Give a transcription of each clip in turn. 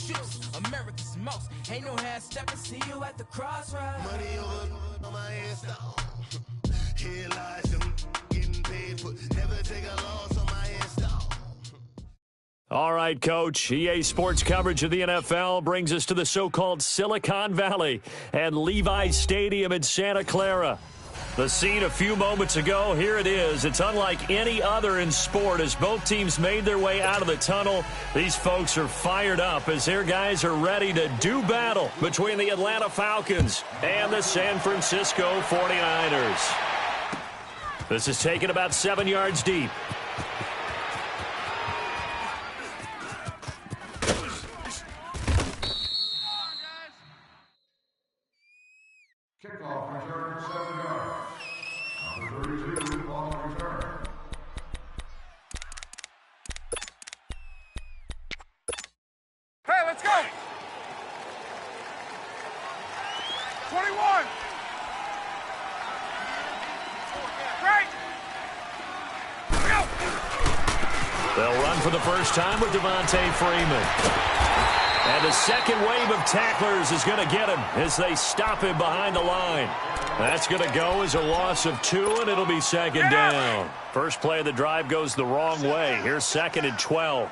shoes, America's most. Ain't no half stepping, see you at the crossroads. Money over on my install. Here lies them getting paid for. Never take a loss on my install. All right, Coach. EA Sports coverage of the NFL brings us to the so-called Silicon Valley and Levi's Stadium in Santa Clara. The scene a few moments ago, here it is. It's unlike any other in sport as both teams made their way out of the tunnel. These folks are fired up as their guys are ready to do battle between the Atlanta Falcons and the San Francisco 49ers. This is taken about 7 yards deep. Kickoff return 7 yards. Number 32 on return. Hey, let's go! 21! Great! Go! They'll run for the first time with Devontae Freeman. And the second wave of tacklers is going to get him as they stop him behind the line. That's going to go as a loss of 2, and it'll be second down. First play of the drive goes the wrong way. Here's 2nd and 12.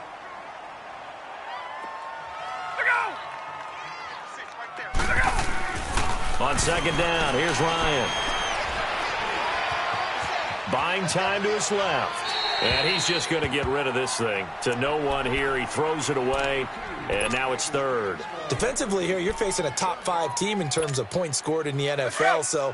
On second down, here's Ryan. Buying time to his left. And he's just going to get rid of this thing to no one here. He throws it away, and now it's 3rd. Defensively here, you're facing a top-5 team in terms of points scored in the NFL. So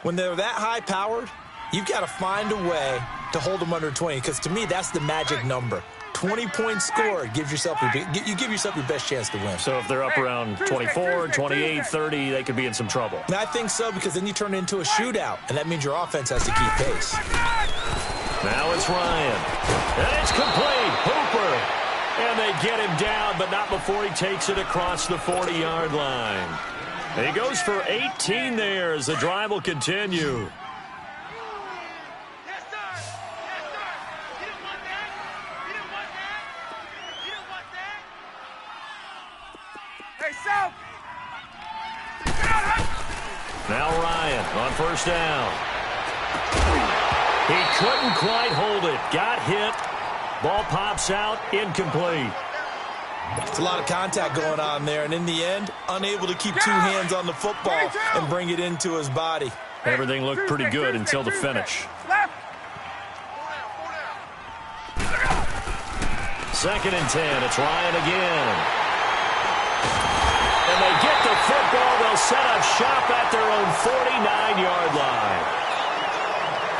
when they're that high-powered, you've got to find a way to hold them under 20. Because to me, that's the magic number. 20 points scored gives yourself you give yourself your best chance to win. So if they're up around 24, 28, 30, they could be in some trouble. And I think so, because then you turn it into a shootout, and that means your offense has to keep pace. Now it's Ryan. And it's complete. Hooper. And they get him down, but not before he takes it across the 40-yard line. And he goes for 18 there as the drive will continue. Now Ryan on first down. He couldn't quite hold it. Got hit. Ball pops out. Incomplete. It's a lot of contact going on there, and in the end, unable to keep 2 hands on the football and bring it into his body. Everything looked pretty good until the finish. 2nd and 10. It's Ryan again. And they get the football. They'll set up shop at their own 49-yard line.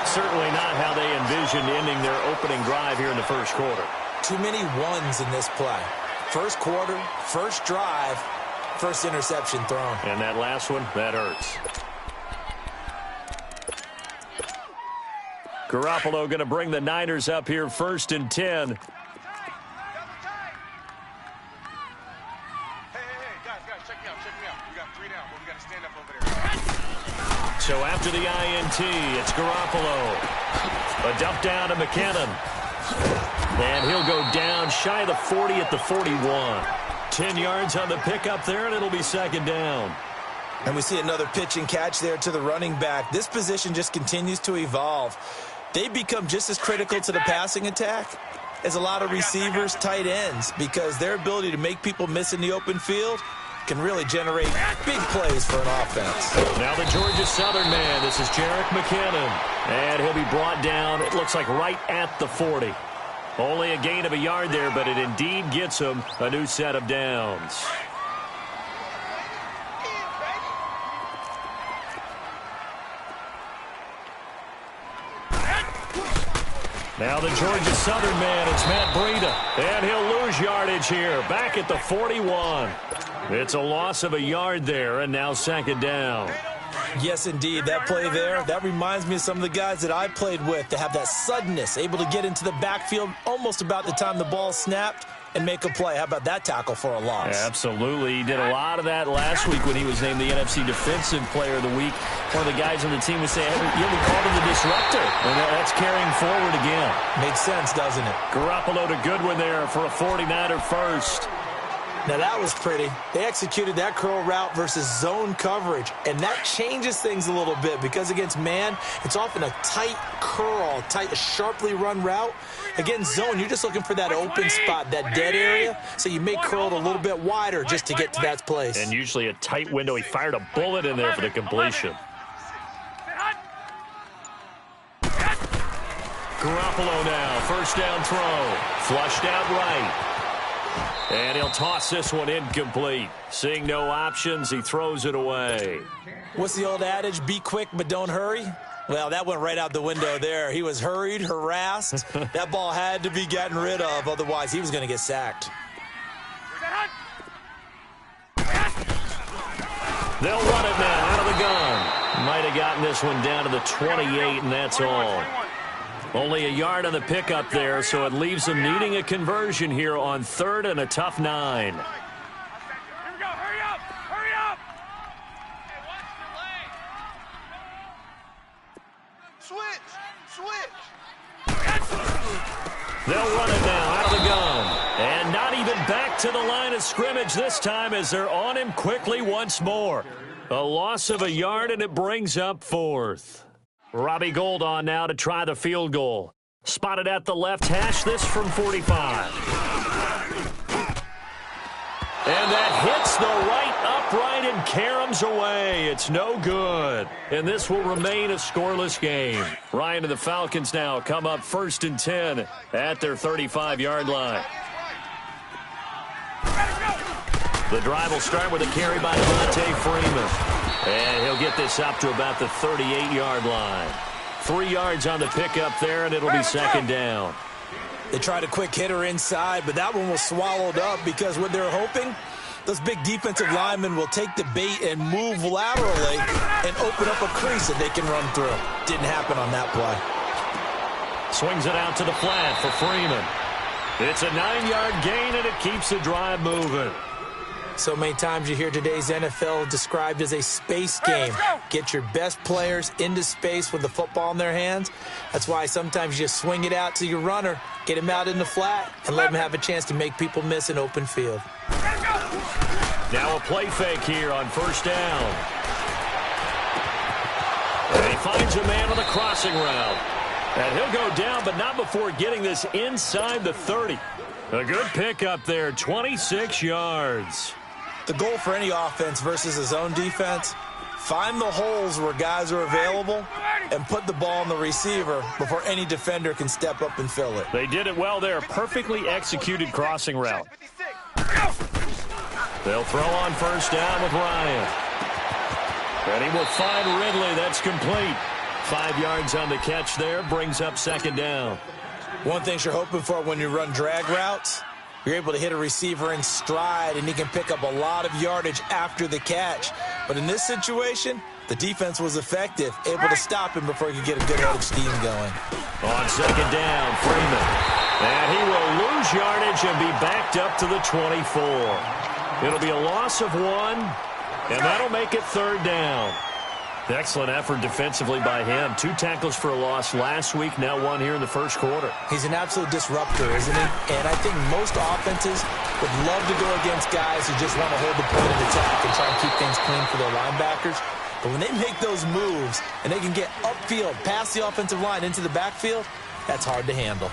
Certainly not how they envisioned ending their opening drive here in the first quarter. Too many ones in this play. First quarter, first drive, first interception thrown. And that last one, that hurts. Garoppolo going to bring the Niners up here 1st and 10. So after the INT, it's Garoppolo. A dump down to McKinnon. And he'll go down shy of the 40 at the 41. 10 yards on the pickup there, and it'll be second down. And we see another pitch and catch there to the running back. This position just continues to evolve. They become just as critical to the passing attack as a lot of receivers, tight ends, because their ability to make people miss in the open field can really generate big plays for an offense. Now the Georgia Southern man. This is Jerick McKinnon. And he'll be brought down, it looks like right at the 40. Only a gain of a yard there, but it indeed gets him a new set of downs. Now the Georgia Southern man, it's Matt Breida. And he'll lose yardage here, back at the 41. It's a loss of a yard there, and now second down. Yes, indeed. That play there, that reminds me of some of the guys that I played with to have that suddenness, able to get into the backfield almost about the time the ball snapped and make a play. How about that tackle for a loss? Absolutely. He did a lot of that last week when he was named the NFC Defensive Player of the Week. One of the guys on the team was saying, you know, we called him the disruptor. And that's carrying forward again. Makes sense, doesn't it? Garoppolo to Goodwin there for a 49er first. Now that was pretty. They executed that curl route versus zone coverage, and that changes things a little bit because against man, it's often a tight curl, a sharply run route. Against zone, you're just looking for that open spot, that dead area, so you may curl it a little bit wider just to get to that place. And usually a tight window. He fired a bullet in there for the completion. Garoppolo now, first down throw, flushed out right. And he'll toss this one incomplete. Seeing no options, he throws it away. What's the old adage? Be quick, but don't hurry. Well, that went right out the window there. He was hurried, harassed. That ball had to be gotten rid of, otherwise he was going to get sacked. They'll run it now out of the gun. Might have gotten this one down to the 28, and that's all. Only a yard on the pickup there, so it leaves them needing a conversion here on 3rd and a tough 9. Here we go. Hurry up. Hurry up. Hey, watch the lane. Switch. They'll run it now out of the gun. And not even back to the line of scrimmage this time as they're on him quickly once more. A loss of a yard, and it brings up 4th. Robbie Gould on now to try the field goal. Spotted at the left hash, this from 45. And that hits the right upright and caroms away. It's no good. And this will remain a scoreless game. Ryan and the Falcons now come up 1st and 10 at their 35-yard line. The drive will start with a carry by Devontae Freeman. And he'll get this up to about the 38-yard line. 3 yards on the pickup there, and it'll be 2nd down. They tried a quick hitter inside, but that one was swallowed up because what they're hoping, those big defensive linemen will take the bait and move laterally and open up a crease that they can run through. Didn't happen on that play. Swings it out to the flat for Freeman. It's a 9-yard gain, and it keeps the drive moving. So many times you hear today's NFL described as a space game. Get your best players into space with the football in their hands. That's why sometimes you just swing it out to your runner, get him out in the flat, and let him have a chance to make people miss an open field. Now a play fake here on 1st down. And he finds a man on the crossing route. And he'll go down, but not before getting this inside the 30. A good pickup there, 26 yards. The goal for any offense versus a zone defense, find the holes where guys are available and put the ball on the receiver before any defender can step up and fill it. They did it well there. Perfectly executed crossing route. They'll throw on 1st down with Ryan. And he will find Ridley. That's complete. 5 yards on the catch there. Brings up 2nd down. One thing you're hoping for when you run drag routes, you're able to hit a receiver in stride, and he can pick up a lot of yardage after the catch. But in this situation, the defense was effective, able to stop him before he could get a good head of steam going. On 2nd down, Freeman. And he will lose yardage and be backed up to the 24. It'll be a loss of 1, and that'll make it 3rd down. Excellent effort defensively by him. 2 tackles for a loss last week, now 1 here in the 1st quarter. He's an absolute disruptor, isn't he? And I think most offenses would love to go against guys who just want to hold the point of attack and try and keep things clean for their linebackers. But when they make those moves and they can get upfield, past the offensive line into the backfield, that's hard to handle.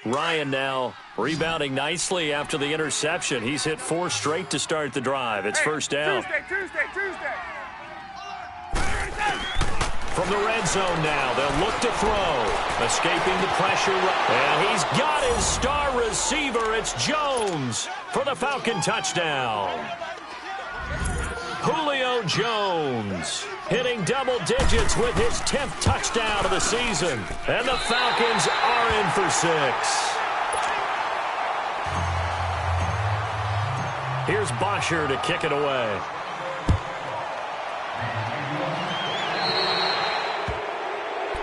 Ryan now rebounding nicely after the interception. He's hit 4 straight to start the drive. It's 1st down. Tuesday. From the red zone now, they'll look to throw. Escaping the pressure. And he's got his star receiver. It's Jones for the Falcon touchdown. Julio Jones hitting double digits with his 10th touchdown of the season. And the Falcons are in for 6. Here's Bosher to kick it away.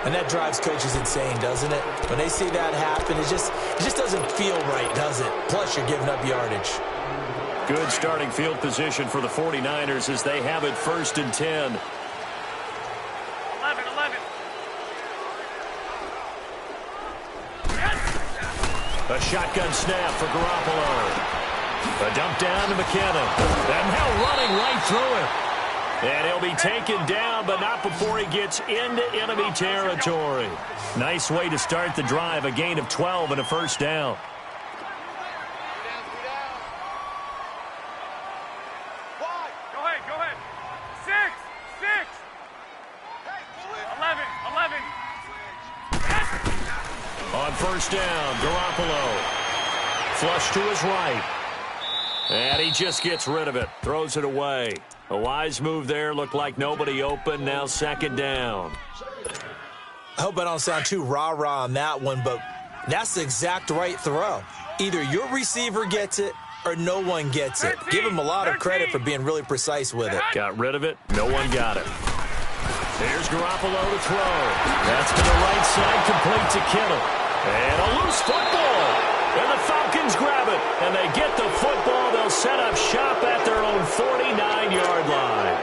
And that drives coaches insane, doesn't it? When they see that happen, it just doesn't feel right, does it? Plus, you're giving up yardage. Good starting field position for the 49ers as they have it 1st and 10. A shotgun snap for Garoppolo. A dump down to McKenna. And now running right through him. And he'll be taken down, but not before he gets into enemy territory. Nice way to start the drive. A gain of 12 and a first down. Go ahead. 6. 11. On first down, Garoppolo. Flush to his right. And he just gets rid of it. Throws it away. A wise move there. Looked like nobody open. Now second down. I hope I don't sound too rah-rah on that one, but that's the exact right throw. Either your receiver gets it or no one gets it. Give him a lot of credit for being really precise with it. Got rid of it. No one got it. Here's Garoppolo to throw. That's to the right side, complete to Kittle. And a loose football. And the Falcons grab it. And they get the football. They'll set up shop at their own 49-yard line.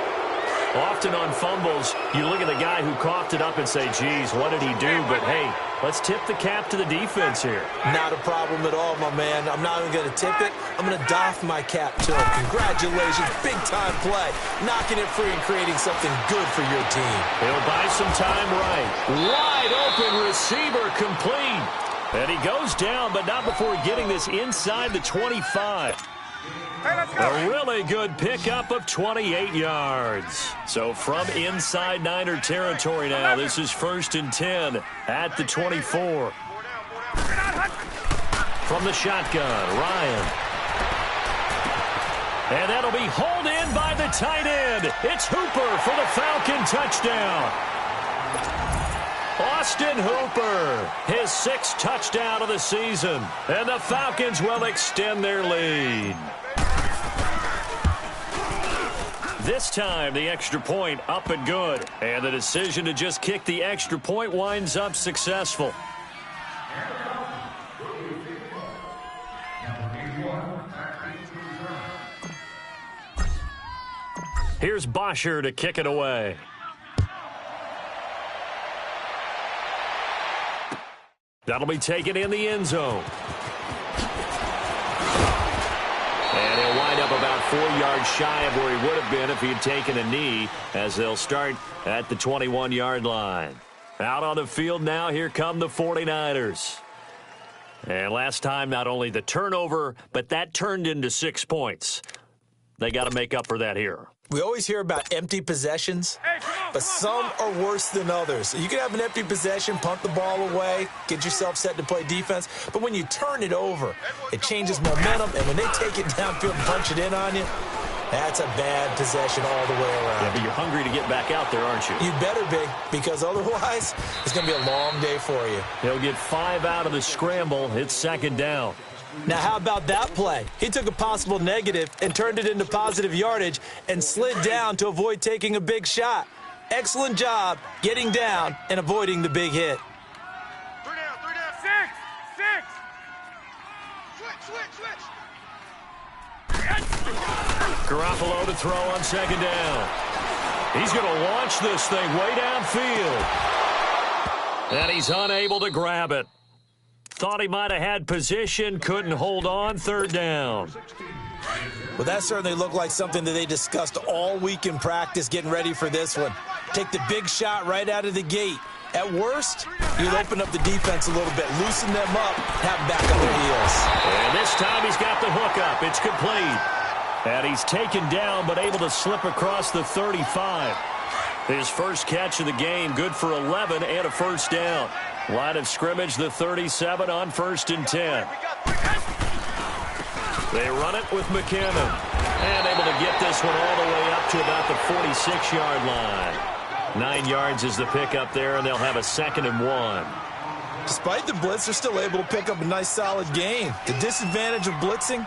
Often on fumbles, you look at the guy who coughed it up and say, geez, what did he do? But, hey, let's tip the cap to the defense here. Not a problem at all, my man. I'm not even going to tip it. I'm going to doff my cap to him. Congratulations. Big-time play. Knocking it free and creating something good for your team. He'll buy some time right. Wide open receiver complete. And he goes down, but not before getting this inside the 25. A really good pickup of 28 yards. So from inside Niner territory now, this is 1st and 10 at the 24. From the shotgun, Ryan. And that'll be hauled in by the tight end. It's Hooper for the Falcon touchdown. Austin Hooper, his 6th touchdown of the season. And the Falcons will extend their lead. This time, the extra point up and good. And the decision to just kick the extra point winds up successful. Here's Bosher to kick it away. That'll be taken in the end zone. And he'll wind up about 4 yards shy of where he would have been if he had taken a knee, as they'll start at the 21-yard line. Out on the field now, here come the 49ers. And last time, not only the turnover, but that turned into 6 points. They got to make up for that here. We always hear about empty possessions, but some are worse than others. You can have an empty possession, punt the ball away, get yourself set to play defense, but when you turn it over, it changes momentum, and when they take it downfield and punch it in on you, that's a bad possession all the way around. Yeah, but you're hungry to get back out there, aren't you? You better be, because otherwise, it's going to be a long day for you. He'll get 5 out of the scramble. It's second down. Now, how about that play? He took a possible negative and turned it into positive yardage and slid down to avoid taking a big shot. Excellent job getting down and avoiding the big hit. 3 down. 6. Garoppolo to throw on second down. He's going to launch this thing way downfield. And he's unable to grab it. Thought he might have had position, couldn't hold on, third down. Well, that certainly looked like something that they discussed all week in practice getting ready for this one. Take the big shot right out of the gate. At worst, you'll open up the defense a little bit, loosen them up, have them back on their heels. And this time he's got the hook up. It's complete. And he's taken down but able to slip across the 35. His first catch of the game, good for 11 and a first down. Line of scrimmage, the 37 on 1st and 10. They run it with McKinnon. And able to get this one all the way up to about the 46-yard line. 9 yards is the pickup there, and they'll have a 2nd and 1. Despite the blitz, they're still able to pick up a nice, solid gain. The disadvantage of blitzing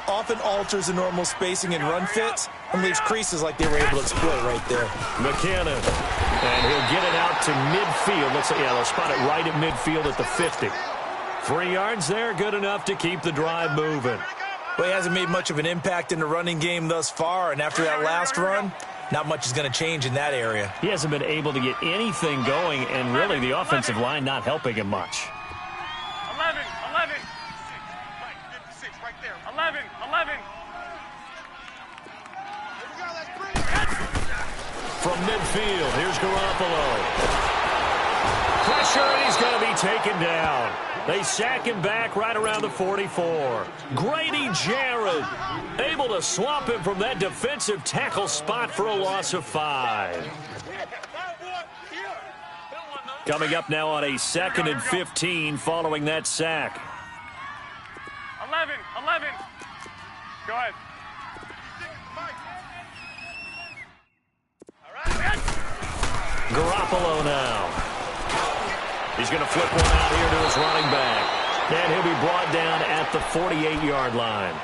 often alters the normal spacing and run fits and leaves creases like they were able to exploit right there. McKinnon, and he'll get it out to midfield. They'll spot it right at midfield at the 50. 3 yards there, good enough to keep the drive moving. Well, he hasn't made much of an impact in the running game thus far, and after that last run, not much is going to change in that area. He hasn't been able to get anything going, and really the offensive line not helping him much. 11. 11. From midfield, here's Garoppolo. Pressure, and he's going to be taken down. They sack him back right around the 44. Grady Jarrett able to swamp him from that defensive tackle spot for a loss of 5. Coming up now on a 2nd and 15 following that sack. 11. Go ahead. Garoppolo now. He's going to flip one out here to his running back. And he'll be brought down at the 48-yard line.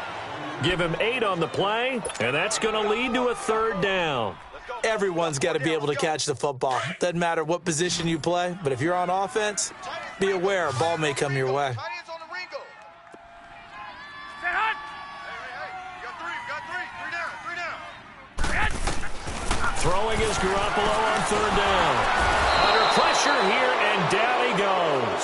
Give him 8 on the play, and that's going to lead to a 3rd down. Everyone's got to be able to catch the football. Doesn't matter what position you play, but if you're on offense, be aware a ball may come your way. Throwing is Garoppolo on 3rd down. Under pressure here, and down he goes.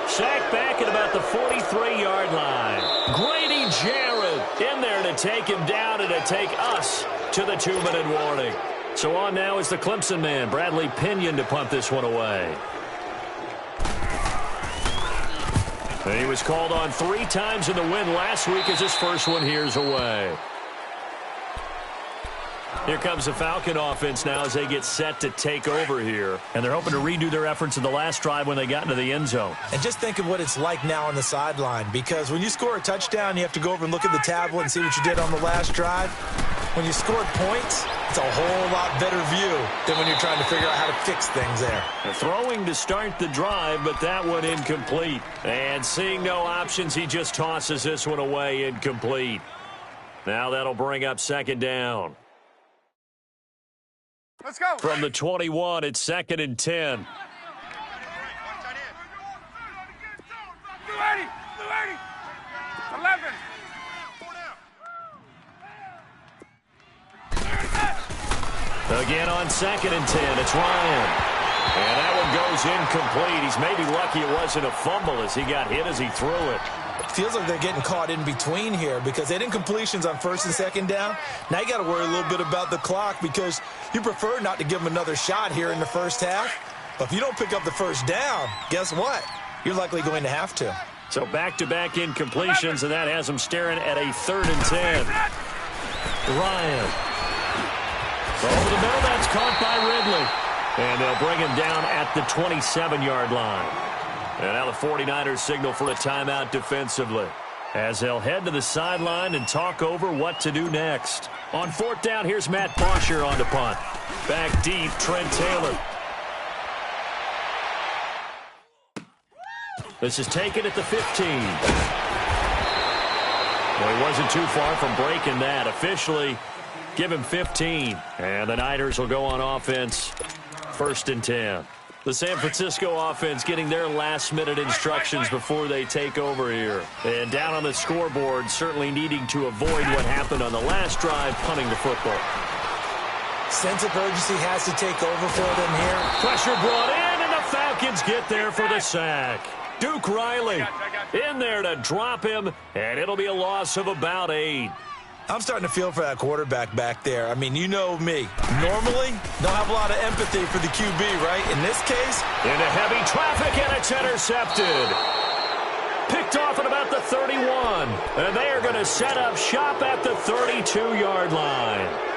Sacked back at about the 43-yard line. Grady Jarrett in there to take him down and to take us to the 2-minute warning. So on now is the Clemson man, Bradley Pinion, to punt this one away. And he was called on 3 times in the win last week as his first one here's away. Here comes the Falcon offense now as they get set to take over here. And they're hoping to redo their efforts in the last drive when they got into the end zone. And just think of what it's like now on the sideline, because when you score a touchdown, you have to go over and look at the tablet and see what you did on the last drive. When you scored points, it's a whole lot better view than when you're trying to figure out how to fix things there. They're throwing to start the drive, but that one incomplete. And seeing no options, he just tosses this one away, incomplete. Now that'll bring up 2nd down. Let's go. From the 21, it's 2nd and 10. Blue 80. 11. Again on 2nd and 10, it's Ryan. And that one goes incomplete. He's maybe lucky it wasn't a fumble as he got hit as he threw it. Feels like they're getting caught in between here because they had incompletions on 1st and 2nd down. Now you got to worry a little bit about the clock because you prefer not to give them another shot here in the first half. But if you don't pick up the 1st down, guess what? You're likely going to have to. So back-to-back incompletions, and that has them staring at a 3rd and 10. Ryan. Over the middle, that's caught by Ridley. And they'll bring him down at the 27-yard line. And now the 49ers signal for a timeout defensively as they'll head to the sideline and talk over what to do next. On 4th down, here's Matt Barsher on the punt. Back deep, Trent Taylor. This is taken at the 15. Well, he wasn't too far from breaking that. Officially, give him 15. And the Niners will go on offense, 1st and 10. The San Francisco offense getting their last-minute instructions before they take over here. And down on the scoreboard, certainly needing to avoid what happened on the last drive, punting the football. Sense of urgency has to take over for them here. Pressure brought in, and the Falcons get there for the sack. Duke Riley in there to drop him, and it'll be a loss of about 8. I'm starting to feel for that quarterback back there. I mean, you know me. Normally, don't have a lot of empathy for the QB, right? In this case, into heavy traffic, and it's intercepted. Picked off at about the 31. And they are going to set up shop at the 32-yard line.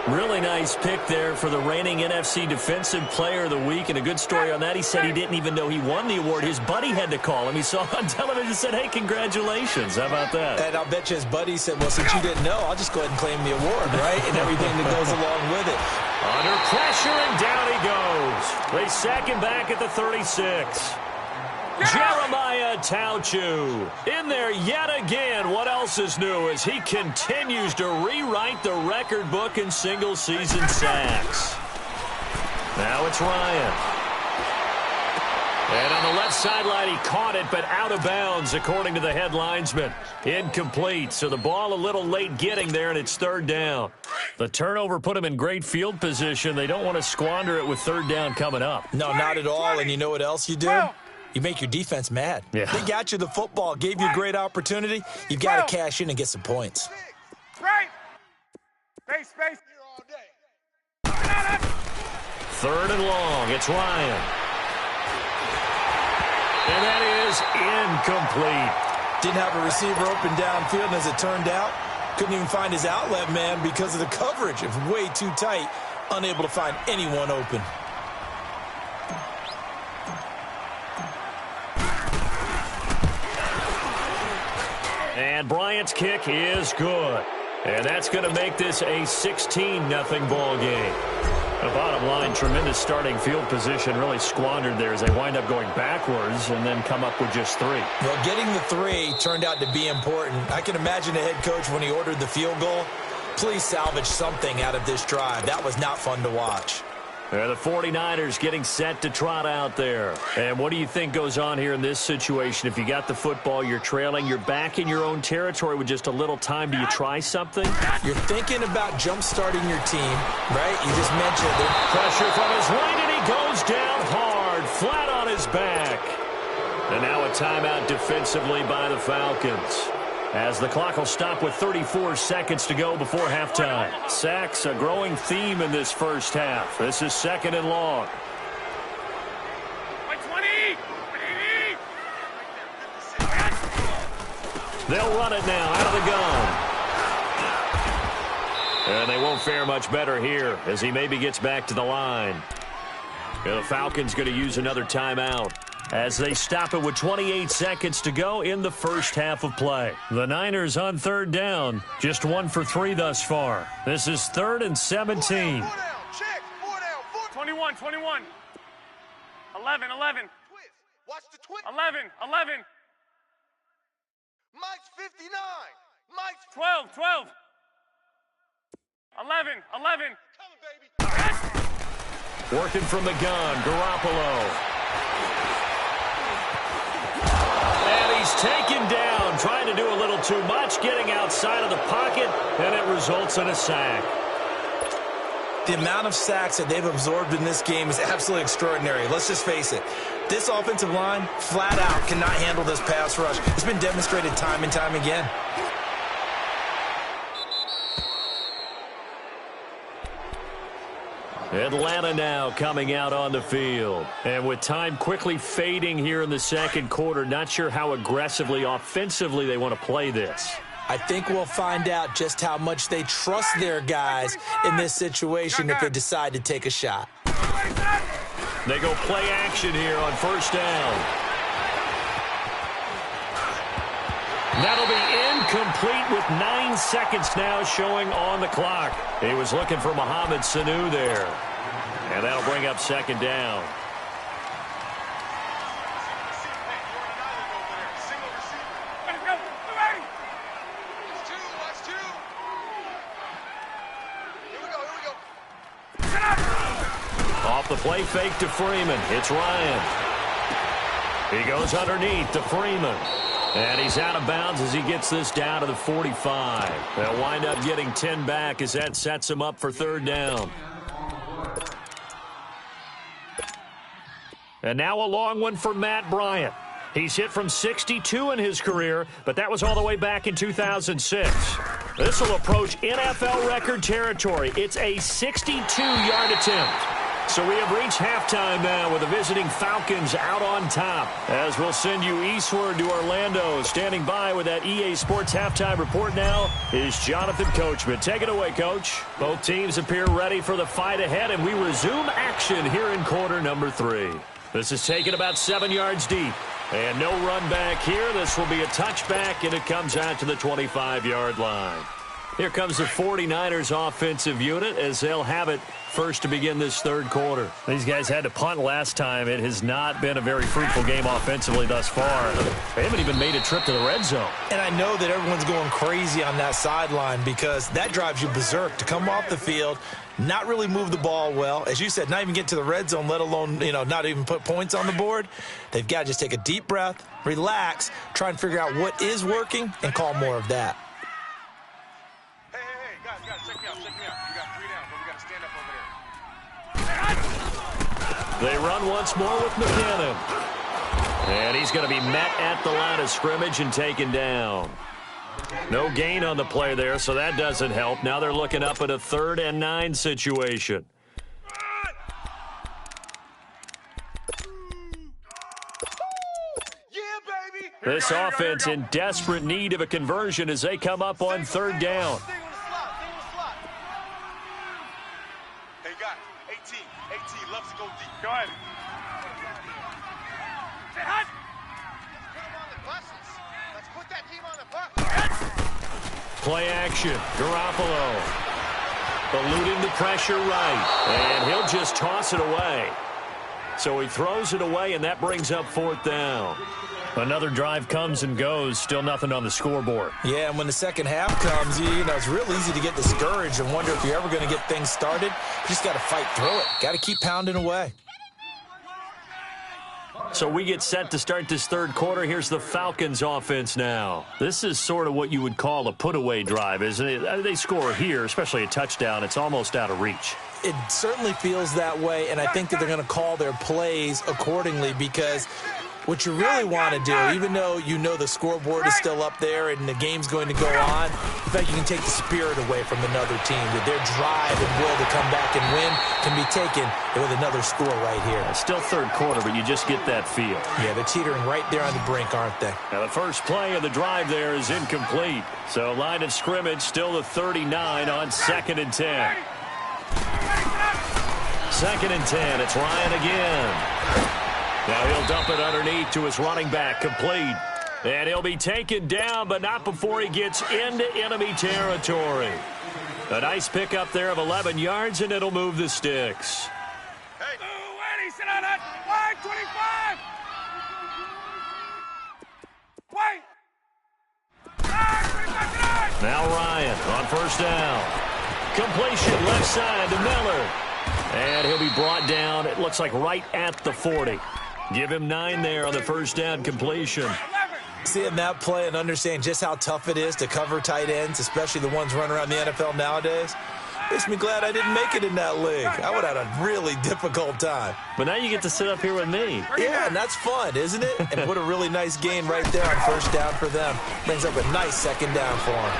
Really nice pick there for the reigning NFC Defensive Player of the Week. And a good story on that, he said he didn't even know he won the award. His buddy had to call him. He saw him on television and said, hey, congratulations. How about that? And I'll bet you his buddy said, well, since you didn't know, I'll just go ahead and claim the award, right? And everything that goes along with it. Under pressure, and down he goes. They sack him back at the 36. Jeremiah Tauchu in there yet again. What else is new as he continues to rewrite the record book in single-season sacks. Now it's Ryan. And on the left sideline, he caught it, but out of bounds, according to the head linesman. Incomplete, so the ball a little late getting there, and it's 3rd down. The turnover put him in great field position. They don't want to squander it with 3rd down coming up. No, not at all, and you know what else you do? You make your defense mad. Yeah. They got you the football, gave you a great opportunity. You've got to cash in and get some points. Right. Space. Here all day. 3rd and long. It's Ryan. And that is incomplete. Didn't have a receiver open downfield, and as it turned out, couldn't even find his outlet man because of the coverage. It was way too tight, unable to find anyone open. And Bryant's kick is good. And that's going to make this a 16-0 ball game. The bottom line, tremendous starting field position really squandered there as they wind up going backwards and then come up with just 3. Well, getting the 3 turned out to be important. I can imagine the head coach when he ordered the field goal. Please salvage something out of this drive. That was not fun to watch. The 49ers getting set to trot out there. And what do you think goes on here in this situation? If you got the football, you're trailing, you're back in your own territory with just a little time. Do you try something? You're thinking about jump-starting your team, right? You just mentioned it. Pressure from his right, and he goes down hard, flat on his back. And now a timeout defensively by the Falcons, as the clock will stop with 34 seconds to go before halftime. Sacks, a growing theme in this first half. This is 2nd and long. 20. They'll run it now out of the gun. And they won't fare much better here as he maybe gets back to the line. And the Falcons going to use another timeout as they stop it with 28 seconds to go in the first half of play. The Niners on 3rd down, just 1 for 3 thus far. This is 3rd and 17. 21. 11. Watch the twist. 11. Mike's 59. Mike's 12. 11. coming, baby. Working from the gun, Garoppolo. And he's taken down, trying to do a little too much, getting outside of the pocket, and it results in a sack. The amount of sacks that they've absorbed in this game is absolutely extraordinary. Let's just face it. This offensive line, flat out, cannot handle this pass rush. It's been demonstrated time and time again. Atlanta now coming out on the field. And with time quickly fading here in the second quarter, not sure how aggressively, offensively they want to play this. I think we'll find out just how much they trust their guys in this situation if they decide to take a shot. They go play action here on 1st down. That'll be incomplete with 9 seconds now showing on the clock. He was looking for Mohamed Sanu there. And that'll bring up 2nd down. Off the play fake to Freeman. It's Ryan. He goes underneath to Freeman. And he's out of bounds as he gets this down to the 45. They'll wind up getting 10 back as that sets him up for 3rd down. And now a long one for Matt Bryant. He's hit from 62 in his career, but that was all the way back in 2006. This will approach NFL record territory. It's a 62-yard attempt. So we have reached halftime now with the visiting Falcons out on top. As we'll send you eastward to Orlando. Standing by with that EA Sports halftime report now is Jonathan Coachman. Take it away, Coach. Both teams appear ready for the fight ahead, and we resume action here in quarter number 3. This is taken about 7 yards deep. And no run back here. This will be a touchback, and it comes out to the 25-yard line. Here comes the 49ers offensive unit as they'll have it first to begin this 3rd quarter. These guys had to punt last time. It has not been a very fruitful game offensively thus far. They haven't even made a trip to the red zone. And I know that everyone's going crazy on that sideline because that drives you berserk to come off the field, not really move the ball well. As you said, not even get to the red zone, let alone, not even put points on the board. They've got to just take a deep breath, relax, try and figure out what is working, and call more of that. Guys, check me out. You got 3 down, but we got to stand up over there. They run once more with McKinnon. And he's going to be met at the line of scrimmage and taken down. No gain on the play there, so that doesn't help. Now they're looking up at a 3rd and 9 situation. This offense in desperate need of a conversion as they come up on 3rd down. Hey, guys, 18 loves to go deep. Go ahead. Say hot. Put them on the buses. Let's put that team on the bus. Play action. Garoppolo eluding the pressure right. And he'll just toss it away. So he throws it away, and that brings up 4th down. Another drive comes and goes, still nothing on the scoreboard. Yeah, and when the second half comes, you know, it's real easy to get discouraged and wonder if you're ever going to get things started. You just got to fight through it. Got to keep pounding away. So we get set to start this 3rd quarter. Here's the Falcons offense now. This is sort of what you would call a put-away drive, isn't it? They score here, especially a touchdown. It's almost out of reach. It certainly feels that way, and I think that they're going to call their plays accordingly because what you really want to do, even though you know the scoreboard is still up there and the game's going to go on, in fact, you can take the spirit away from another team. That their drive and will to come back and win can be taken with another score right here. It's still 3rd quarter, but you just get that feel. Yeah, they're teetering right there on the brink, aren't they? Now, the first play of the drive there is incomplete. So line of scrimmage still the 39 on 2nd and 10. 2nd and 10. It's Ryan again. Now he'll dump it underneath to his running back, complete. And he'll be taken down, but not before he gets into enemy territory. A nice pickup there of 11 yards, and it'll move the sticks. Hey, Eddie, sit on that. 525. Wait. 25. Now Ryan on 1st down. Completion left side to Miller. And he'll be brought down, it looks like right at the 40. Give him 9 there on the 1st down completion. Seeing that play and understanding just how tough it is to cover tight ends, especially the ones running around the NFL nowadays, makes me glad I didn't make it in that league. I would have had a really difficult time. But now you get to sit up here with me. Yeah, and that's fun, isn't it? And what a really nice gain right there on 1st down for them. Brings up a nice 2nd down for him.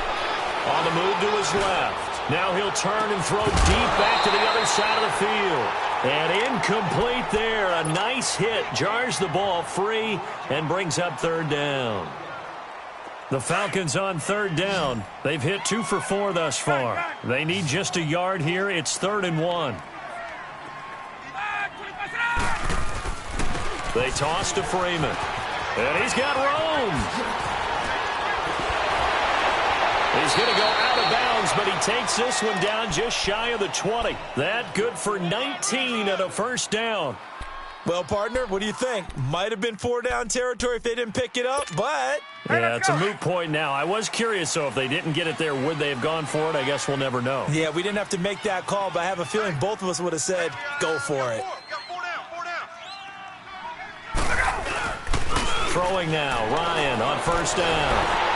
On the move to his left. Now he'll turn and throw deep back to the other side of the field. And incomplete there. A nice hit. Jars the ball free and brings up 3rd down. The Falcons on 3rd down. They've hit 2 for 4 thus far. They need just a yard here. It's 3rd and 1. They toss to Freeman. And he's got room. He's going to go out of bounds, but he takes this one down just shy of the 20. That good for 19 and a 1st down. Well, partner, what do you think? Might have been 4 down territory if they didn't pick it up, but... Yeah, it's a moot point now. I was curious, so if they didn't get it there, would they have gone for it? I guess we'll never know. Yeah, we didn't have to make that call, but I have a feeling both of us would have said, go for it. Throwing now, Ryan on 1st down.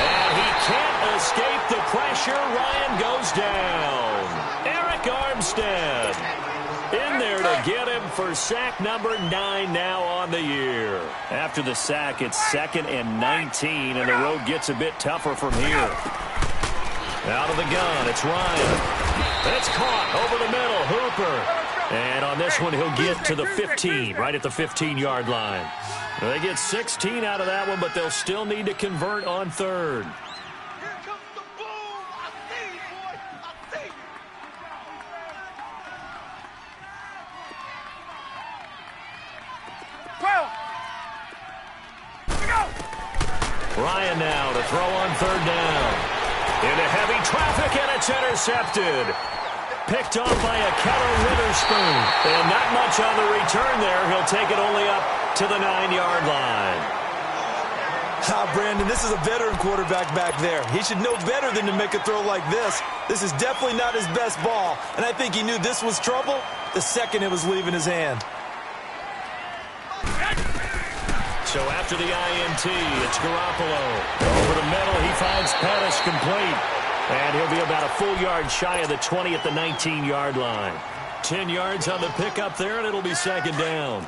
And he can't escape the pressure. Ryan goes down. Eric Armstead in there to get him for sack number 9 now on the year. After the sack, it's 2nd and 19, and the road gets a bit tougher from here. Out of the gun, it's Ryan. It's caught over the middle, Hooper. And on this one, he'll get to the 15, right at the 15-yard line. They get 16 out of that one, but they'll still need to convert on 3rd. Here comes the boom. I see, boy. I see. Ryan now to throw on 3rd down. Into heavy traffic, and it's intercepted. Picked off by a Keller Witherspoon. And not much on the return there. He'll take it only up to the 9-yard line. Brandon, this is a veteran quarterback back there. He should know better than to make a throw like this. This is definitely not his best ball, and I think he knew this was trouble the second it was leaving his hand. So after the INT, it's Garoppolo. Over the middle, he finds Pettis complete. And he'll be about a full yard shy of the 20 at the 19-yard line. 10 yards on the pickup there, and it'll be 2nd down.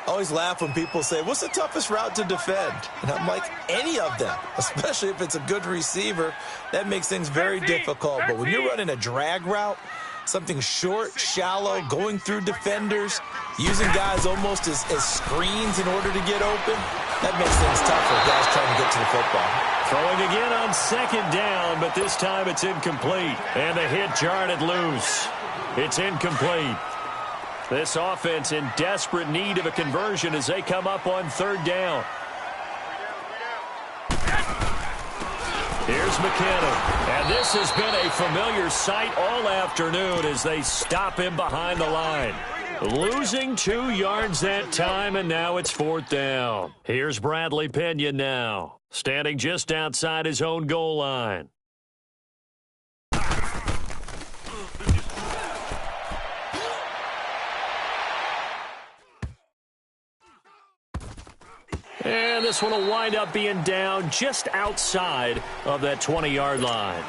always laugh when people say, what's the toughest route to defend? And I'm like, any of them, especially if it's a good receiver. That makes things very difficult. But when you're running a drag route, something short, shallow, going through defenders, using guys almost as screens in order to get open, that makes things tough for guys trying to get to the football. Throwing again on second down, but this time it's incomplete. And the hit jarred it loose. It's incomplete. This offense in desperate need of a conversion as they come up on third down. Here's McKinnon. And this has been a familiar sight all afternoon as they stop him behind the line. Losing 2 yards that time, and now it's fourth down. Here's Bradley Pinion now, standing just outside his own goal line. And this one will wind up being down just outside of that 20-yard line.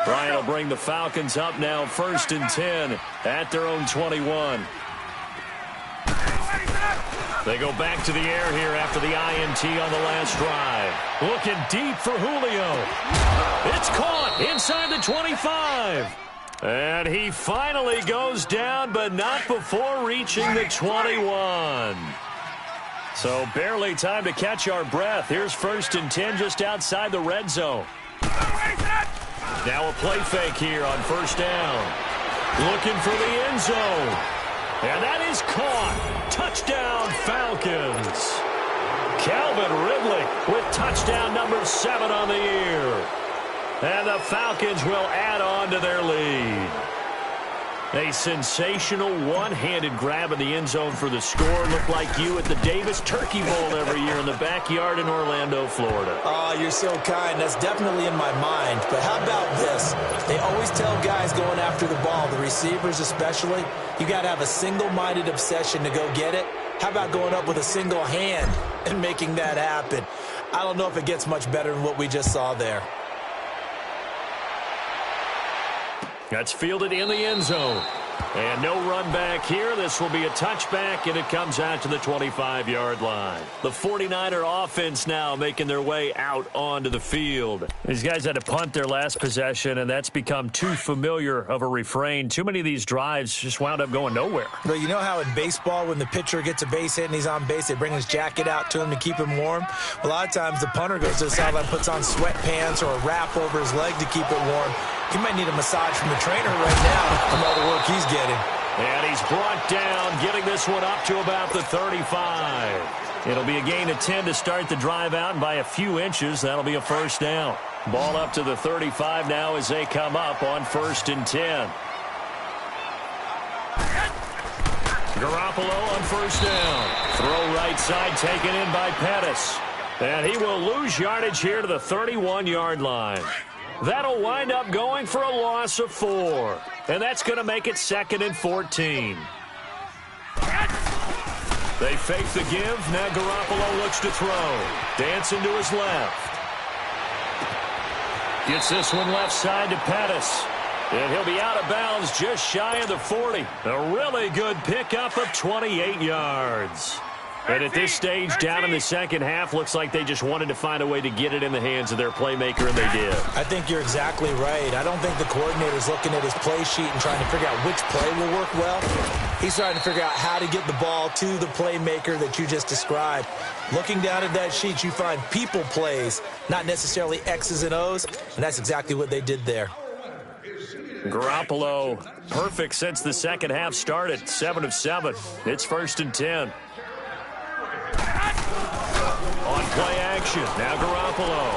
Bryant will bring the Falcons up now, 1st and 10 at their own 21. They go back to the air here after the INT on the last drive. Looking deep for Julio. It's caught inside the 25. And he finally goes down, but not before reaching the 21. So barely time to catch our breath. Here's 1st and 10 just outside the red zone. Now a play fake here on 1st down. Looking for the end zone. And that is caught. Touchdown, Falcons. Calvin Ridley with touchdown number 7 on the year. And the Falcons will add on to their lead. A sensational one-handed grab in the end zone for the score. Looked like you at the Davis Turkey Bowl every year in the backyard in Orlando, Florida. Oh, you're so kind. That's definitely in my mind. But how about this? They always tell guys going after the ball, the receivers especially, you got to have a single-minded obsession to go get it. How about going up with a single hand and making that happen? I don't know if it gets much better than what we just saw there. That's fielded in the end zone. And no run back here. This will be a touchback, and it comes out to the 25-yard line. The 49er offense now making their way out onto the field. These guys had to punt their last possession, and that's become too familiar of a refrain. Too many of these drives just wound up going nowhere. But you know how in baseball, when the pitcher gets a base hit and he's on base, they bring his jacket out to him to keep him warm? A lot of times the punter goes to the sideline, puts on sweatpants or a wrap over his leg to keep it warm. He might need a massage from the trainer right now from all the work he's getting. And he's brought down, getting this one up to about the 35. It'll be a gain of 10 to start the drive out, and by a few inches, that'll be a 1st down. Ball up to the 35 now as they come up on 1st and 10. Garoppolo on 1st down. Throw right side taken in by Pettis. And he will lose yardage here to the 31-yard line. That'll wind up going for a loss of 4. And that's going to make it 2nd and 14. They fake the give. Now Garoppolo looks to throw. Dancing to his left. Gets this one left side to Pettis. And he'll be out of bounds just shy of the 40. A really good pickup of 28 yards. And at this stage, down in the second half, looks like they just wanted to find a way to get it in the hands of their playmaker, and they did. I think you're exactly right. I don't think the coordinator's looking at his play sheet and trying to figure out which play will work well. He's trying to figure out how to get the ball to the playmaker that you just described. Looking down at that sheet, you find people plays, not necessarily X's and O's, and that's exactly what they did there. Garoppolo, perfect since the second half started, 7 of 7. It's 1st and 10. On play action, now Garoppolo.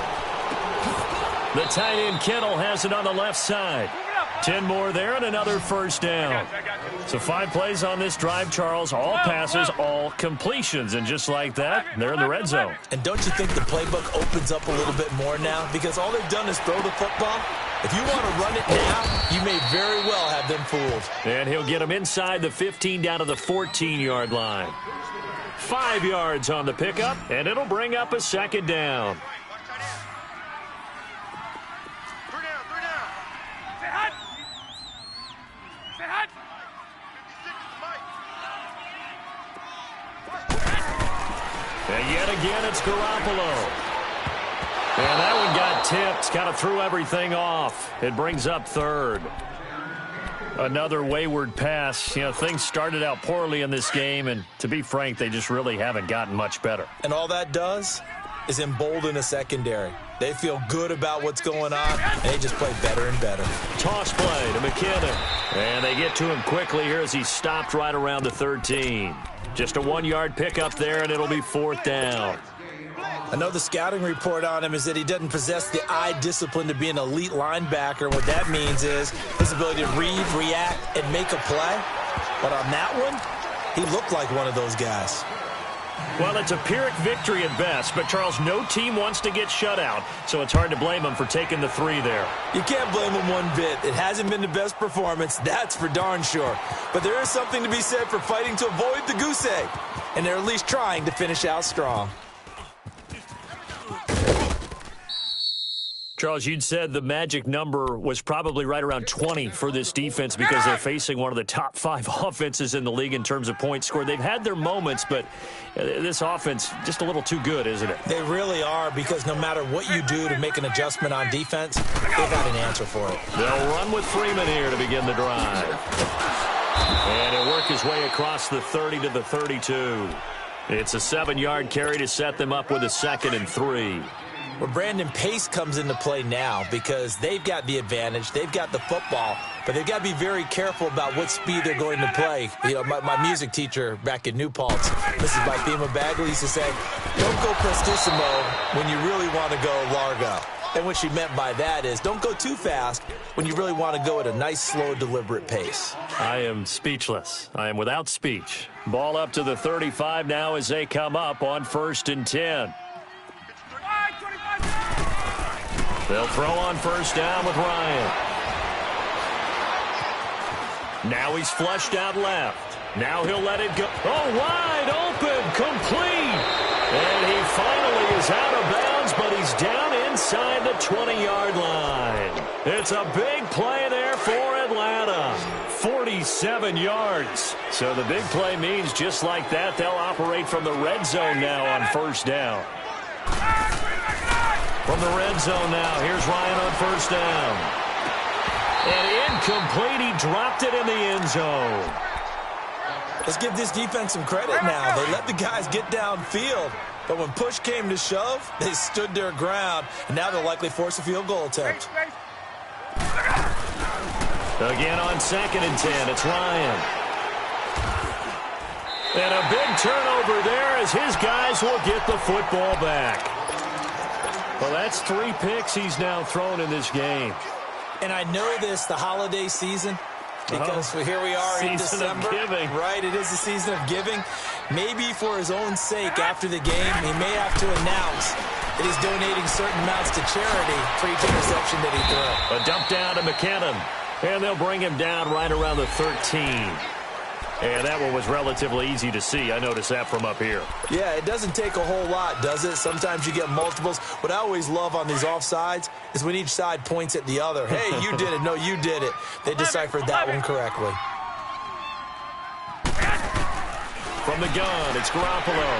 The tight end Kittle has it on the left side. 10 more there and another 1st down. So 5 plays on this drive, Charles. All passes, all completions. And just like that, they're in the red zone. And don't you think the playbook opens up a little bit more now? Because all they've done is throw the football. If you want to run it now, you may very well have them fooled. And he'll get them inside the 15 down to the 14-yard line. 5 yards on the pickup, and it'll bring up a 2nd down. And yet again, it's Garoppolo. And that one got tipped, kind of threw everything off. It brings up third. Another wayward pass. You know, things started out poorly in this game, and to be frank, they just really haven't gotten much better. And all that does is embolden a secondary. They feel good about what's going on, and they just play better and better. Toss play to McKinnon. And they get to him quickly here as he stopped right around the 13. Just a 1-yard pickup there, and it'll be 4th down. I know the scouting report on him is that he doesn't possess the eye discipline to be an elite linebacker. What that means is his ability to read, react, and make a play. But on that one, he looked like one of those guys. Well, it's a Pyrrhic victory at best, but, Charles, no team wants to get shut out, so it's hard to blame him for taking the 3 there. You can't blame him one bit. It hasn't been the best performance, that's for darn sure. But there is something to be said for fighting to avoid the goose egg, and they're at least trying to finish out strong. Charles, you'd said the magic number was probably right around 20 for this defense because they're facing one of the top 5 offenses in the league in terms of points scored. They've had their moments, but this offense just a little too good, isn't it? They really are, because no matter what you do to make an adjustment on defense, they've got an answer for it. They'll run with Freeman here to begin the drive. And he'll work his way across the 30 to the 32. It's a 7-yard carry to set them up with a 2nd and 3. Well, Brandon, pace comes into play now because they've got the advantage. They've got the football, but they've got to be very careful about what speed they're going to play. You know, my music teacher back in New Paltz, Mrs. Bifema Bagley, used to say, don't go prestissimo when you really want to go largo. And what she meant by that is don't go too fast when you really want to go at a nice, slow, deliberate pace. I am speechless. I am without speech. Ball up to the 35 now as they come up on 1st and 10. They'll throw on 1st down with Ryan. Now he's flushed out left. Now he'll let it go. Oh, wide open, complete. And he finally is out of bounds, but he's down inside the 20-yard line. It's a big play there for Atlanta. 47 yards. So the big play means just like that, they'll operate from the red zone now on 1st down. From the red zone now, here's Ryan on 1st down. And incomplete, he dropped it in the end zone. Let's give this defense some credit now. They let the guys get downfield, but when push came to shove, they stood their ground, and now they'll likely force a field goal attempt. Again on 2nd and 10, it's Ryan. And a big turnover there as his guys will get the football back. Well, that's 3 picks he's now thrown in this game. And I know this, the holiday season, because here we are in December. Right, it is the season of giving. Maybe for his own sake after the game, he may have to announce that he's donating certain amounts to charity for each interception that he threw. A dump down to McKinnon. And they'll bring him down right around the 13. And that one was relatively easy to see. I noticed that from up here. Yeah, it doesn't take a whole lot, does it? Sometimes you get multiples. What I always love on these offsides is when each side points at the other. Hey, you did it. No, you did it. They deciphered that one correctly. From the gun, it's Garoppolo.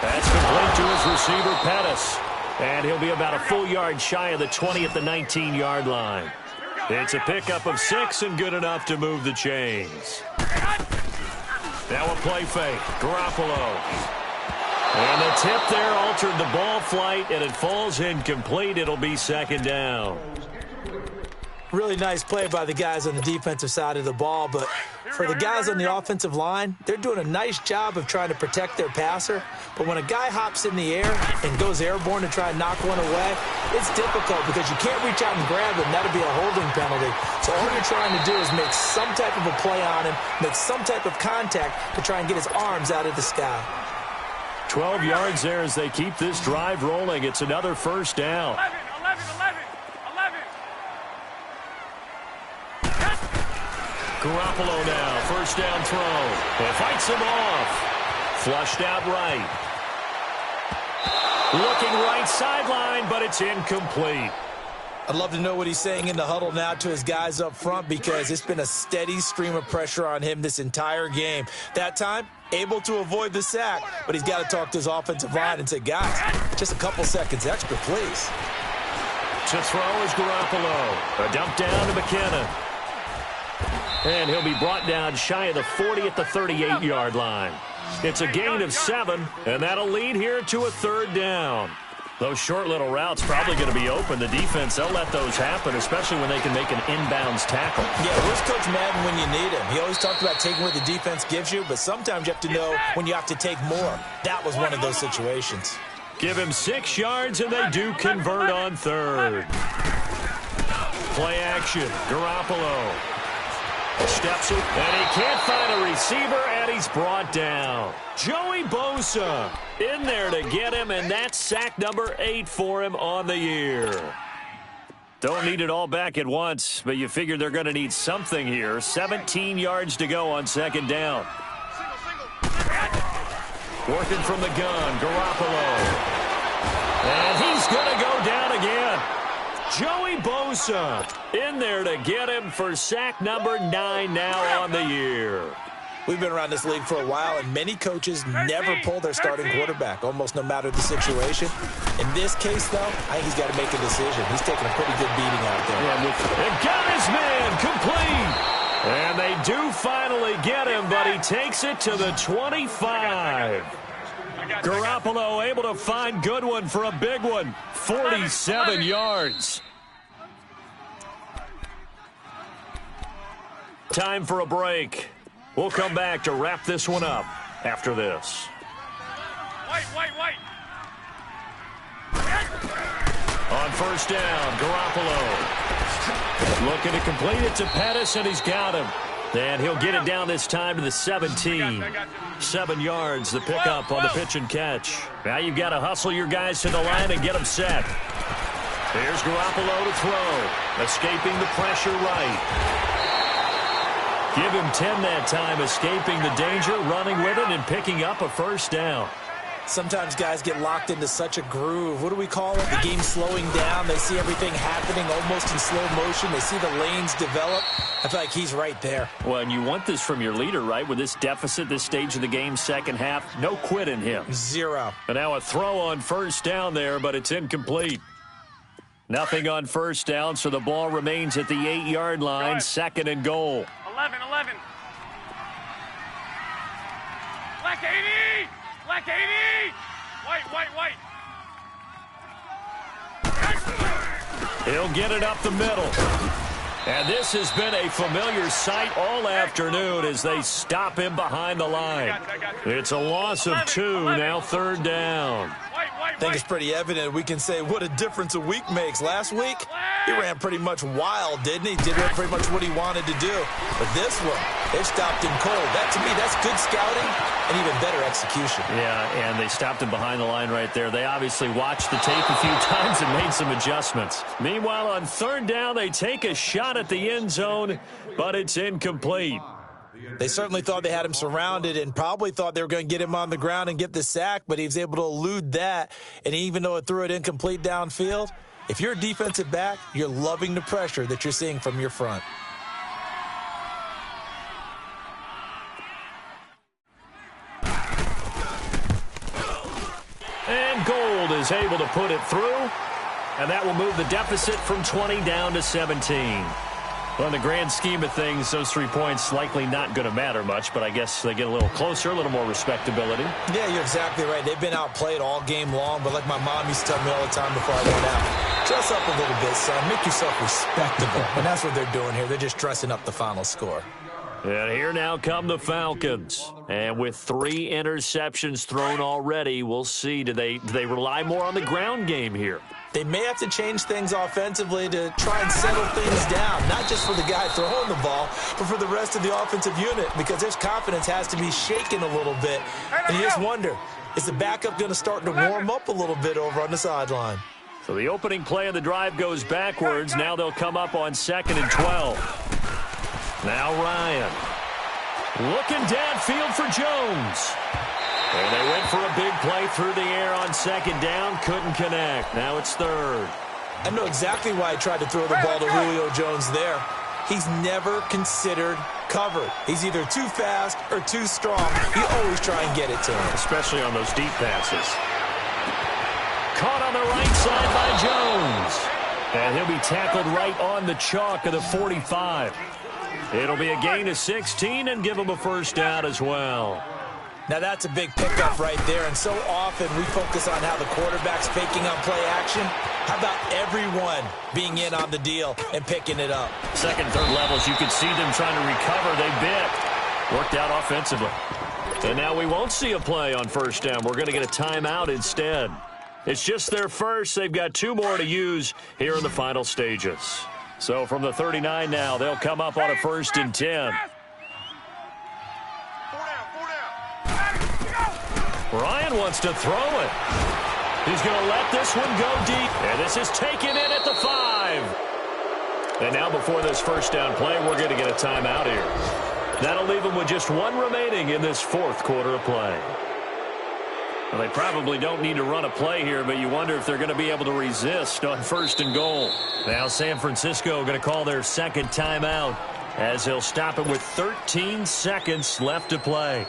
That's complete to his receiver, Pettis. And he'll be about a full yard shy of the 20 at the 19-yard line. It's a pickup of 6 and good enough to move the chains. Now a play fake. Garoppolo. And the tip there altered the ball flight, and it falls incomplete. It'll be 2nd down. Really nice play by the guys on the defensive side of the ball, but for the guys on the offensive line, they're doing a nice job of trying to protect their passer. But when a guy hops in the air and goes airborne to try and knock one away, it's difficult because you can't reach out and grab him. That'll be a holding penalty. So all you're trying to do is make some type of a play on him, make some type of contact to try and get his arms out of the sky. 12 yards there as they keep this drive rolling. It's another 1st down. 11. Garoppolo now, 1st down throw. He fights him off. Flushed out right. Looking right sideline, but it's incomplete. I'd love to know what he's saying in the huddle now to his guys up front, because it's been a steady stream of pressure on him this entire game. That time, able to avoid the sack, but he's got to talk to his offensive line and say, guys, just a couple seconds extra, please. To throw is Garoppolo. A dump down to McKinnon. And he'll be brought down shy of the 40 at the 38-yard line. It's a gain of 7, and that'll lead here to a 3rd down. Those short little routes probably going to be open. The defense, they'll let those happen, especially when they can make an inbounds tackle. Yeah, where's Coach Madden when you need him? He always talked about taking what the defense gives you, but sometimes you have to know when you have to take more. That was one of those situations. Give him 6 yards, and they do convert on 3rd. Play action. Garoppolo steps it, and he can't find a receiver, and he's brought down. Joey Bosa in there to get him, and that's sack number 8 for him on the year. Don't need it all back at once, but you figure they're going to need something here. 17 yards to go on 2nd down. Working from the gun, Garoppolo. And he's going to go down again. Joey Bosa in there to get him for sack number 9 now on the year. We've been around this league for a while, and many coaches never pull their starting quarterback, almost no matter the situation. In this case, though, I think he's got to make a decision. He's taking a pretty good beating out there. And got his man complete. And they do finally get him, but he takes it to the 25. Garoppolo able to find Goodwin for a big one. 47 yards. Time for a break. We'll come back to wrap this one up after this. White. On 1st down, Garoppolo looking to complete it to Pettis, and he's got him. And he'll get it down this time to the 17. 7 yards, the pickup on the pitch and catch. Now you've got to hustle your guys to the line and get them set. Here's Garoppolo to throw. Escaping the pressure right. Give him 10 that time, escaping the danger, running with it, and picking up a 1st down. Sometimes guys get locked into such a groove. What do we call it? The game slowing down. They see everything happening almost in slow motion. They see the lanes develop. I feel like he's right there. Well, and you want this from your leader, right? With this deficit, this stage of the game, 2nd half, no quit in him. 0. And now a throw on 1st down there, but it's incomplete. Nothing on 1st down, so the ball remains at the 8-yard line, 2nd and goal. 11. Black 80! Black 80! White. He'll get it up the middle. And this has been a familiar sight all afternoon as they stop him behind the line. It's a loss of 2, now 3rd down. I think it's pretty evident. We can say what a difference a week makes. Last week, he ran pretty much wild, didn't he? Did pretty much what he wanted to do. But this one, they stopped him cold. That, to me, that's good scouting and even better execution. Yeah, and they stopped him behind the line right there. They obviously watched the tape a few times and made some adjustments. Meanwhile, on 3rd down, they take a shot at the end zone, but it's incomplete. They certainly thought they had him surrounded and probably thought they were going to get him on the ground and get the sack, but he was able to elude that. And even though it threw it incomplete downfield, if you're a defensive back, you're loving the pressure that you're seeing from your front. And Gold is able to put it through, and that will move the deficit from 20 down to 17. Well, in the grand scheme of things, those 3 points likely not going to matter much, but I guess they get a little closer, a little more respectability. Yeah, you're exactly right. They've been outplayed all game long, but like my mom used to tell me all the time before I went out, dress up a little bit, son. Make yourself respectable. And that's what they're doing here. They're just dressing up the final score. And here now come the Falcons. And with 3 interceptions thrown already, we'll see. Do they rely more on the ground game here? They may have to change things offensively to try and settle things down, not just for the guy throwing the ball, but for the rest of the offensive unit, because his confidence has to be shaken a little bit. And you just wonder, is the backup going to start to warm up a little bit over on the sideline? So the opening play of the drive goes backwards. Now they'll come up on 2nd and 12. Now Ryan looking downfield for Jones. And they went for a big play through the air on 2nd down. Couldn't connect. Now it's 3rd. I know exactly why I tried to throw the ball to Julio Jones there. He's never considered covered. He's either too fast or too strong. You always try and get it to him. Especially on those deep passes. Caught on the right side by Jones. And he'll be tackled right on the chalk of the 45. It'll be a gain of 16 and give him a first down as well. Now that's a big pickup right there, and so often we focus on how the quarterback's faking on play action. How about everyone being in on the deal and picking it up? Second, third levels, you could see them trying to recover. They bit. Worked out offensively. And now we won't see a play on first down. We're going to get a timeout instead. It's just their first. They've got 2 more to use here in the final stages. So from the 39 now, they'll come up on a 1st and 10. Ryan wants to throw it. He's going to let this one go deep. And this is taken in at the 5. And now before this first down play, we're going to get a timeout here. That'll leave them with just 1 remaining in this 4th quarter of play. Well, they probably don't need to run a play here, but you wonder if they're going to be able to resist on 1st and goal. Now San Francisco going to call their 2nd timeout as they'll stop it with 13 seconds left to play.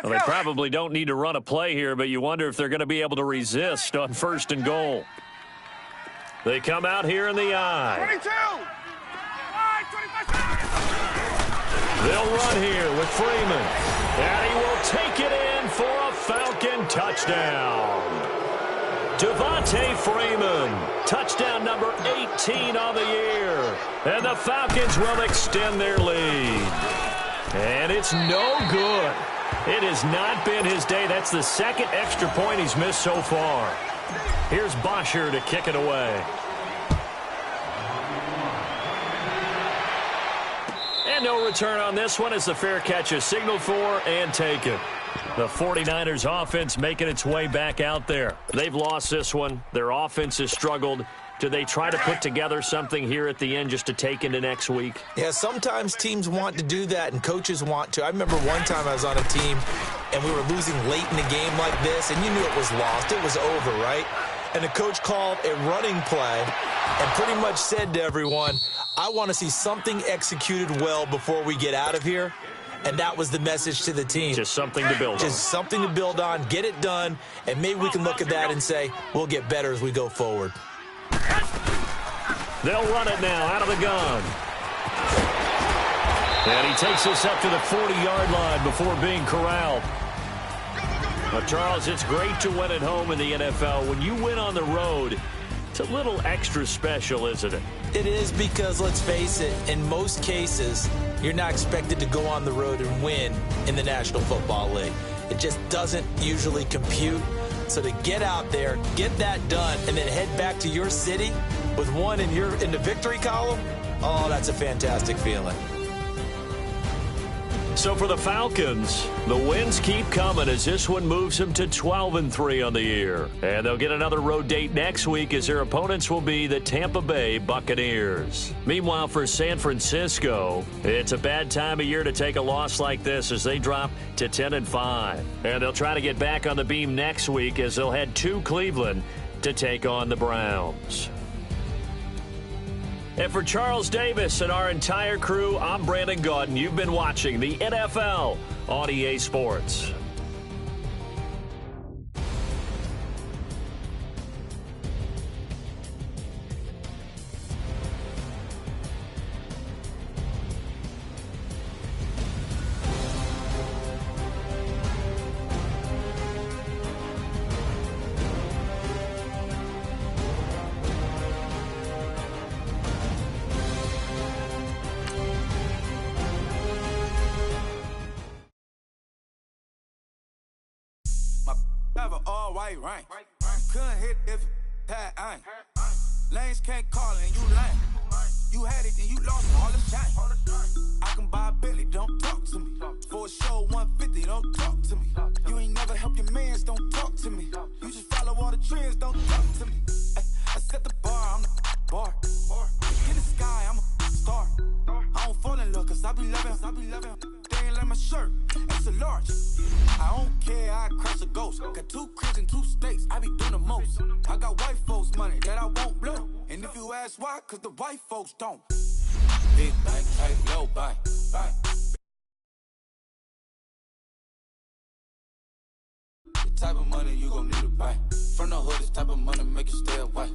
Well, they probably don't need to run a play here, but you wonder if they're going to be able to resist on 1st and goal. They come out here in the I. 22! They'll run here with Freeman. And he will take it in for a Falcon touchdown. Devontae Freeman, touchdown number 18 on the year. And the Falcons will extend their lead. And it's no good. It has not been his day. That's the 2nd extra point he's missed so far. Here's Bosher to kick it away. And no return on this one as the fair catch is signaled for and taken. The 49ers offense making its way back out there. They've lost this one. Their offense has struggled. Do they try to put together something here at the end just to take into next week? Yeah, sometimes teams want to do that and coaches want to. I remember one time I was on a team and we were losing late in the game like this, and you knew it was lost. It was over, right? And the coach called a running play and pretty much said to everyone, I want to see something executed well before we get out of here. And that was the message to the team. Just something to build on. Just something to build on, get it done, and maybe we can look at that and say, we'll get better as we go forward. They'll run it now out of the gun. And he takes this up to the 40-yard line before being corralled. But, Charles, it's great to win at home in the NFL. When you win on the road, it's a little extra special, isn't it? It is because, let's face it, in most cases, you're not expected to go on the road and win in the National Football League. It just doesn't usually compute. So to get out there, get that done, and then head back to your city with one in the victory column, oh, that's a fantastic feeling. So for the Falcons, the wins keep coming as this one moves them to 12-3 on the year. And they'll get another road date next week as their opponents will be the Tampa Bay Buccaneers. Meanwhile, for San Francisco, it's a bad time of year to take a loss like this as they drop to 10-5. And they'll try to get back on the beam next week as they'll head to Cleveland to take on the Browns. And for Charles Davis and our entire crew, I'm Brandon Gaudin. You've been watching the NFL on EA Sports. Have an all-white rank. Couldn't hit if it had ain't. Lanes can't call and you lame. You had it and you lost all the shine. I can buy a Billy, don't talk to me. For a show 150, don't talk to me. You ain't never help your mans, don't talk to me. You just follow all the trends, don't talk to me. I set the bar, I'm the bar. In the sky, I'm a star. I don't fall in love cause I be loving. They ain't like my shirt, it's a large. I don't care, I crush a ghost. Got 2 cribs and 2 states, I be doing the most. I got white folks money that I won't blow. And if you ask why, cause the white folks don't. Big bank, tight, low bank, bank. The type of money you gon' need to buy. From the hood, this type of money make you stay away.